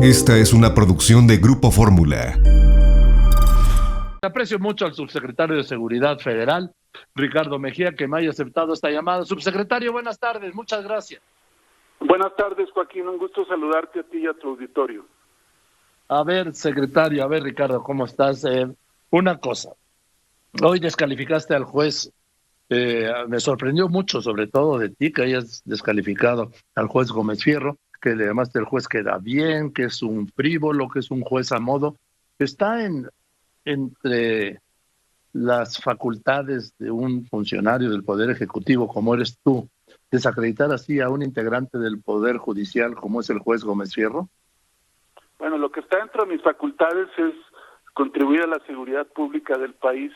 Esta es una producción de Grupo Fórmula. Aprecio mucho al subsecretario de Seguridad Federal, Ricardo Mejía, que me haya aceptado esta llamada. Subsecretario, buenas tardes, muchas gracias. Buenas tardes, Joaquín, un gusto saludarte a ti y a tu auditorio. A ver, secretario, Ricardo, ¿cómo estás? Una cosa, hoy descalificaste al juez, me sorprendió mucho, sobre todo de ti, que hayas descalificado al juez Gómez Fierro, que le llamaste el juez queda bien, que es un frívolo, que es un juez a modo. Está entre las facultades de un funcionario del Poder Ejecutivo, como eres tú, desacreditar así a un integrante del Poder Judicial, como es el juez Gómez Fierro? Bueno, lo que está dentro de mis facultades es contribuir a la seguridad pública del país,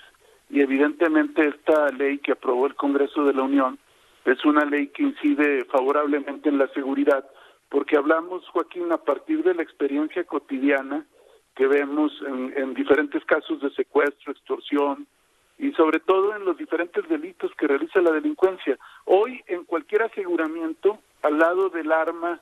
y evidentemente esta ley que aprobó el Congreso de la Unión es una ley que incide favorablemente en la seguridad, porque hablamos, Joaquín, a partir de la experiencia cotidiana que vemos en diferentes casos de secuestro, extorsión y sobre todo en los diferentes delitos que realiza la delincuencia. Hoy, en cualquier aseguramiento, al lado del arma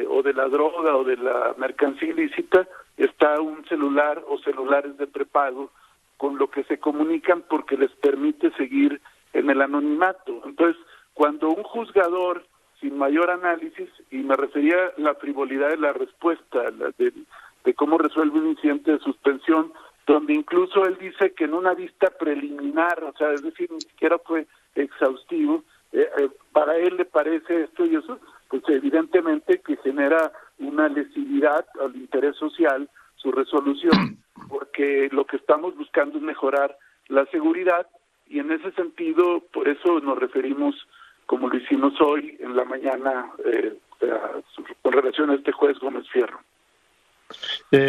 o de la droga o de la mercancía ilícita, está un celular o celulares de prepago con lo que se comunican porque les permite seguir en el anonimato. Entonces, cuando un juzgador, sin mayor análisis, y me refería a la frivolidad de la respuesta, de cómo resuelve un incidente de suspensión, donde incluso él dice que en una vista preliminar, o sea, es decir, ni siquiera fue exhaustivo, para él le parece esto y eso, pues evidentemente que genera una lesividad al interés social su resolución, porque lo que estamos buscando es mejorar la seguridad, y en ese sentido, por eso nos referimos, como lo hicimos hoy en la mañana, con relación a este juez Gómez Fierro.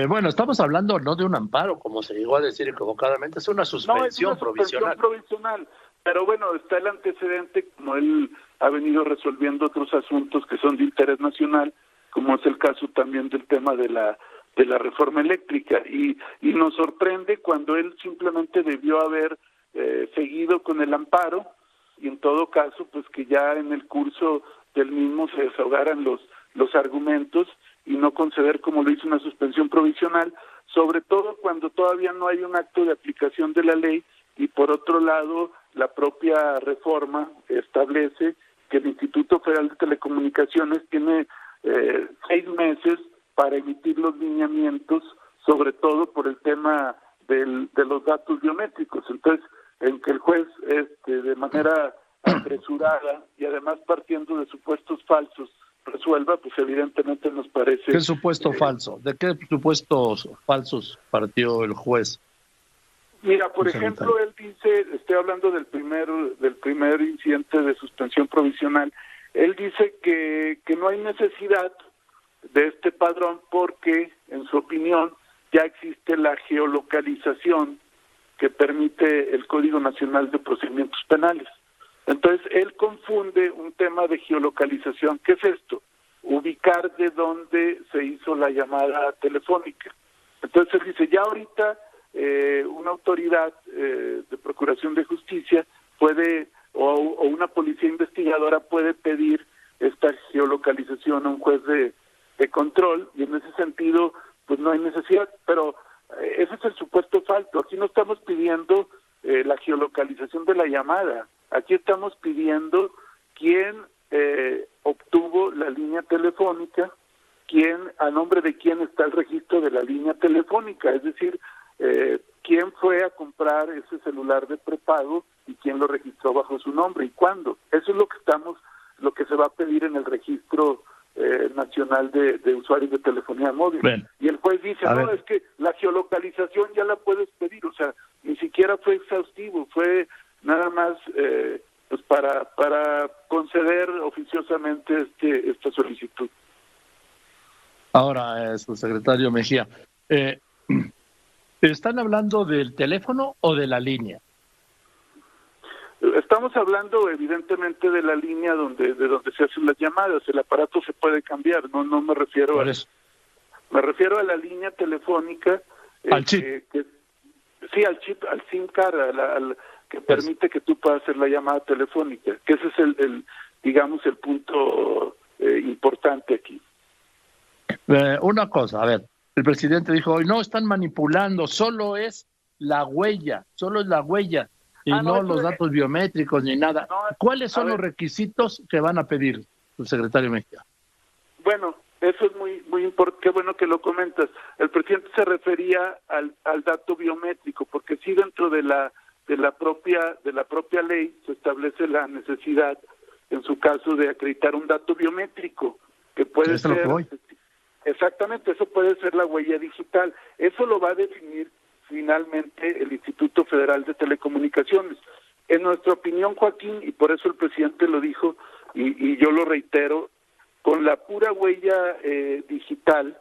Bueno, estamos hablando no de un amparo, como se llegó a decir equivocadamente, es una suspensión provisional. Pero bueno, está el antecedente, como él ha venido resolviendo otros asuntos que son de interés nacional, como es el caso también del tema de la reforma eléctrica, y nos sorprende cuando él simplemente debió haber seguido con el amparo, y en todo caso, pues que ya en el curso del mismo se desahogaran los argumentos y no conceder, como lo hizo, una suspensión provisional, sobre todo cuando todavía no hay un acto de aplicación de la ley, y por otro lado, la propia reforma establece que el Instituto Federal de Telecomunicaciones tiene 6 meses para emitir los lineamientos, sobre todo por el tema de los datos biométricos. Entonces, en que el juez de manera apresurada y además partiendo de supuestos falsos resuelva, pues evidentemente nos parece... ¿Qué supuesto falso? ¿De qué supuestos falsos partió el juez? Mira, por ejemplo, él dice, estoy hablando del primer incidente de suspensión provisional, él dice que no hay necesidad de este padrón porque, en su opinión, ya existe la geolocalización que permite el Código Nacional de Procedimientos Penales. Entonces, él confunde un tema de geolocalización. ¿Qué es esto? Ubicar de dónde se hizo la llamada telefónica. Entonces, él dice, ya ahorita una autoridad de Procuración de Justicia puede, o una policía investigadora puede pedir esta geolocalización a un juez de control, y en ese sentido, pues no hay necesidad, pero ese es el supuesto falso. Aquí no estamos pidiendo la geolocalización de la llamada, aquí estamos pidiendo quién obtuvo la línea telefónica, a nombre de quién está el registro de la línea telefónica, es decir, quién fue a comprar ese celular de prepago y quién lo registró bajo su nombre y cuándo. Eso es lo que se va a pedir en el registro nacional de usuarios de telefonía móvil. Bien. Y el juez dice, no, es que la geolocalización ya la puedes pedir, o sea, ni siquiera fue exhaustivo, fue nada más pues para conceder oficiosamente esta solicitud. Ahora, subsecretario Mejía, ¿están hablando del teléfono o de la línea? Estamos hablando evidentemente de la línea de donde se hacen las llamadas. El aparato se puede cambiar, no me refiero me refiero a la línea telefónica, al chip. Sí, al chip, al SIM card, que permite que tú puedas hacer la llamada telefónica, que ese es el punto importante aquí. Una cosa, a ver, el presidente dijo hoy, no están manipulando, solo es la huella, y no los datos biométricos ni nada. No, ¿Cuáles son los requisitos que van a pedir, subsecretario Mejía? Bueno, eso es muy importante, qué bueno que lo comentas. El presidente se refería al dato biométrico, porque sí dentro de la propia ley se establece la necesidad, en su caso, de acreditar un dato biométrico, que puede ser... Exactamente, eso puede ser la huella digital. Eso lo va a definir finalmente el Instituto Federal de Telecomunicaciones. En nuestra opinión, Joaquín, y por eso el presidente lo dijo, y yo lo reitero, con la pura huella digital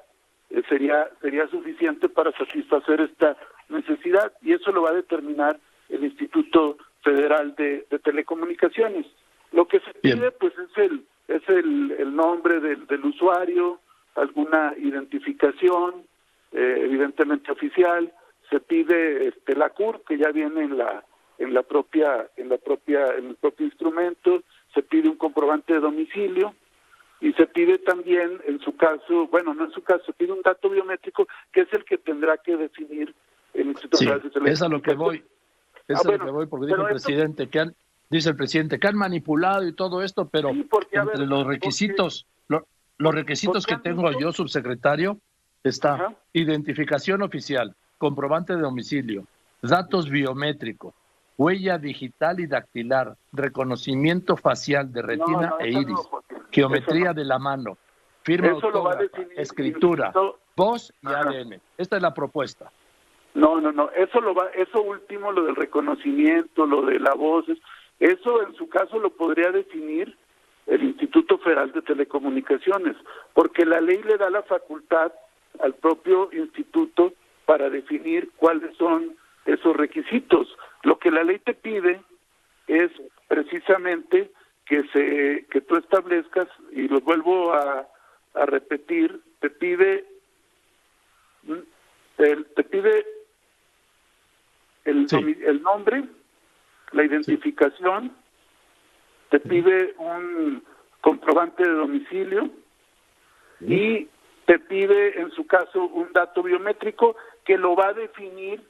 sería suficiente para satisfacer esta necesidad, y eso lo va a determinar el Instituto Federal de Telecomunicaciones. Lo que se pide pues es el nombre del usuario, alguna identificación evidentemente oficial, se pide la CUR, que ya viene en el propio instrumento, se pide un comprobante de domicilio, y se pide también, en su caso, bueno, no en su caso, se pide un dato biométrico que es el que tendrá que definir el Instituto Federal de Telecomunicaciones. Es a lo que voy. Lo que voy, porque dice el presidente que han manipulado y todo esto, pero sí, entre los requisitos, los requisitos que tengo yo, subsecretario, está identificación oficial, comprobante de domicilio, datos biométricos, huella digital y dactilar, reconocimiento facial de retina e iris, geometría de la mano, firma autógrafa, escritura, voz y ADN. Esta es la propuesta. No, eso último, lo del reconocimiento, lo de la voz, eso en su caso lo podría definir el Instituto Federal de Telecomunicaciones, porque la ley le da la facultad al propio instituto para definir cuáles son esos requisitos. Lo que la ley te pide es precisamente que tú establezcas, y lo vuelvo a repetir, te pide el nombre, la identificación, te pide un comprobante de domicilio y te pide, en su caso, un dato biométrico que lo va a definir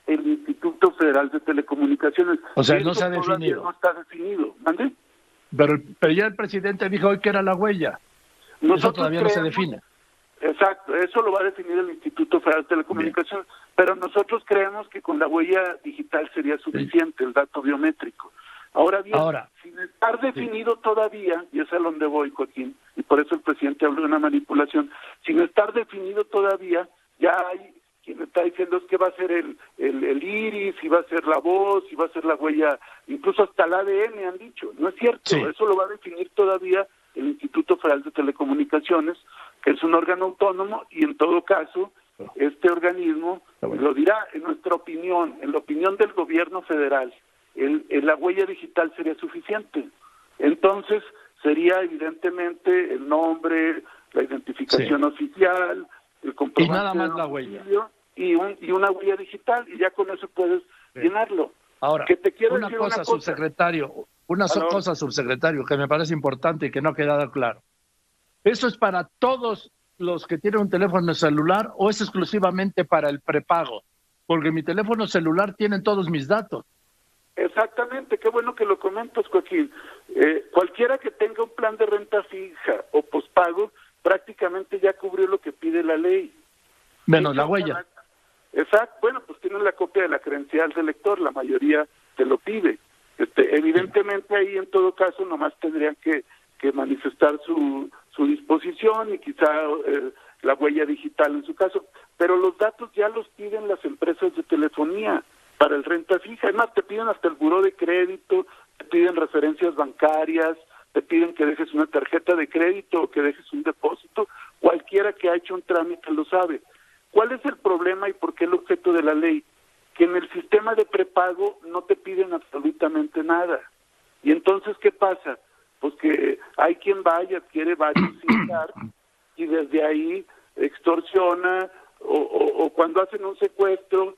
el Instituto Federal de Telecomunicaciones. O sea, no se ha definido. No está definido. ¿Mande? Pero ya el presidente dijo hoy que era la huella. Eso todavía no se define. Exacto, eso lo va a definir el Instituto Federal de Telecomunicaciones, pero nosotros creemos que con la huella digital sería suficiente el dato biométrico. Ahora bien, sin estar definido todavía, y es a donde voy, Joaquín, y por eso el presidente habló de una manipulación, sin estar definido todavía, ya hay quien está diciendo es que va a ser el iris, y va a ser la voz, y va a ser la huella, incluso hasta el ADN han dicho. No es cierto, eso lo va a definir todavía el Instituto Federal de Telecomunicaciones, que es un órgano autónomo, y en todo caso, este organismo lo dirá. En nuestra opinión, en la opinión del gobierno federal, la huella digital sería suficiente. Entonces, sería evidentemente el nombre, la identificación oficial, el comprobante y nada más la huella. Y una huella digital, y ya con eso puedes llenarlo. Ahora, una cosa, subsecretario, que me parece importante y que no ha quedado claro. ¿Eso es para todos los que tienen un teléfono celular o es exclusivamente para el prepago? Porque mi teléfono celular tiene todos mis datos. Exactamente, qué bueno que lo comentas, Joaquín. Cualquiera que tenga un plan de renta fija o pospago prácticamente ya cubrió lo que pide la ley. Menos la huella. Exacto, bueno, pues tienen la copia de la credencial del lector, la mayoría te lo pide. Evidentemente ahí en todo caso nomás tendrían que manifestar su disposición y quizá la huella digital en su caso, pero los datos ya los piden las empresas de telefonía para el renta fija. Además, te piden hasta el buró de crédito, te piden referencias bancarias, te piden que dejes una tarjeta de crédito o que dejes un depósito. Cualquiera que ha hecho un trámite lo sabe. ¿Cuál es el problema y por qué el objeto de la ley? Que en el sistema de prepago no te piden absolutamente nada. Y entonces, ¿qué pasa? Pues que hay quien va y adquiere varios SIM card y desde ahí extorsiona o cuando hacen un secuestro,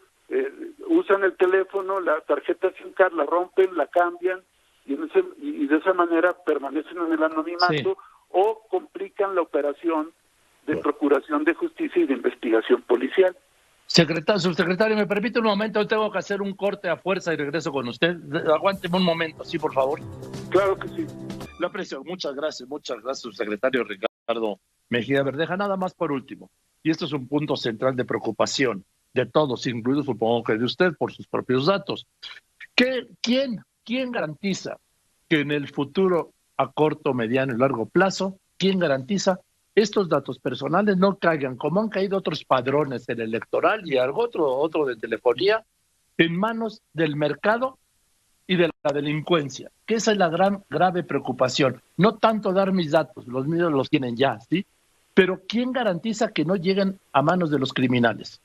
usan el teléfono, la tarjeta SIM card la rompen, la cambian y de esa manera permanecen en el anonimato o complican la operación de procuración de justicia y de investigación policial. Subsecretario, ¿me permite un momento? Hoy tengo que hacer un corte a fuerza y regreso con usted. Aguánteme un momento, sí, por favor. Claro que sí. Lo aprecio. Muchas gracias, subsecretario Ricardo Mejía Verdeja. Nada más por último, y esto es un punto central de preocupación de todos, incluido supongo que de usted por sus propios datos. ¿Quién garantiza que en el futuro, a corto, mediano y largo plazo, quién garantiza estos datos personales no caigan, como han caído otros padrones en el electoral y algo otro de telefonía, en manos del mercado y de la delincuencia? Que esa es la grave preocupación. No tanto dar mis datos, los míos los tienen ya, ¿sí? Pero ¿quién garantiza que no lleguen a manos de los criminales?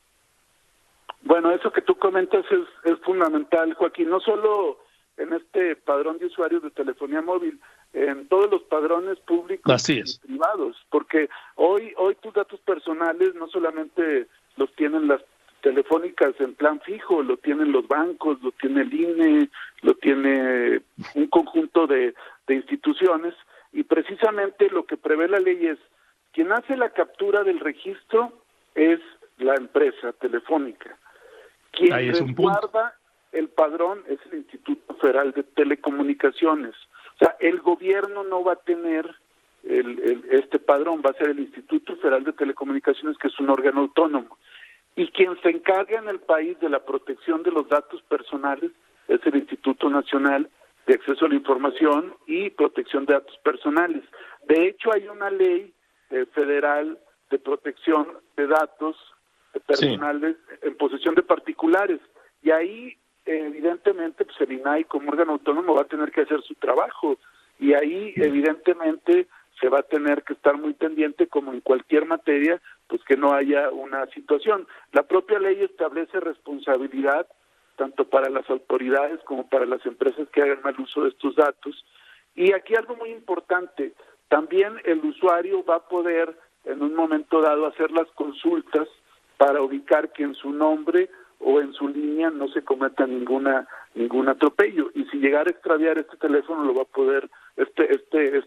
Bueno, eso que tú comentas es fundamental, Joaquín, no solo en este padrón de usuarios de telefonía móvil, en todos los padrones públicos y privados, porque hoy tus datos personales no solamente los tienen las telefónicas en plan fijo, lo tienen los bancos, lo tiene el INE, lo tiene un conjunto de instituciones, y precisamente lo que prevé la ley es, quien hace la captura del registro es la empresa telefónica. Quien resguarda el padrón es el Instituto Federal de Telecomunicaciones. O sea, el gobierno no va a tener este padrón, va a ser el Instituto Federal de Telecomunicaciones, que es un órgano autónomo. Y quien se encarga en el país de la protección de los datos personales es el Instituto Nacional de Acceso a la Información y Protección de Datos Personales. De hecho, hay una ley federal de protección de datos personales en posesión de particulares, y ahí evidentemente pues el INAI como órgano autónomo va a tener que hacer su trabajo, y ahí evidentemente se va a tener que estar muy pendiente, como en cualquier materia, pues que no haya una situación. La propia ley establece responsabilidad tanto para las autoridades como para las empresas que hagan mal uso de estos datos, y aquí algo muy importante, también el usuario va a poder en un momento dado hacer las consultas para ubicar que en su nombre o en su línea no se cometa ningún atropello, y si llegara a extraviar este teléfono lo va a poder, este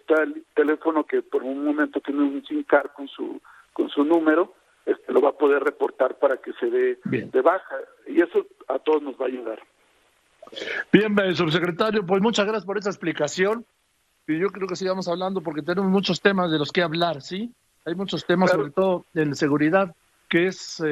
teléfono que por un momento tiene un SIM card con su número, lo va a poder reportar para que se dé de baja, y eso a todos nos va a ayudar. Bien, subsecretario, pues muchas gracias por esta explicación, y yo creo que sigamos hablando porque tenemos muchos temas de los que hablar, ¿sí? Hay muchos temas, claro, sobre todo en seguridad, que es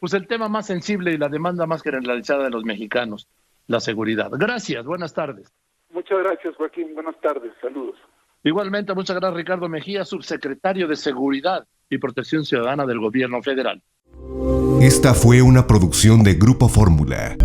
pues el tema más sensible y la demanda más generalizada de los mexicanos, la seguridad. Gracias, buenas tardes. Muchas gracias, Joaquín, buenas tardes, saludos. Igualmente, muchas gracias, Ricardo Mejía, subsecretario de Seguridad y Protección Ciudadana del Gobierno Federal. Esta fue una producción de Grupo Fórmula.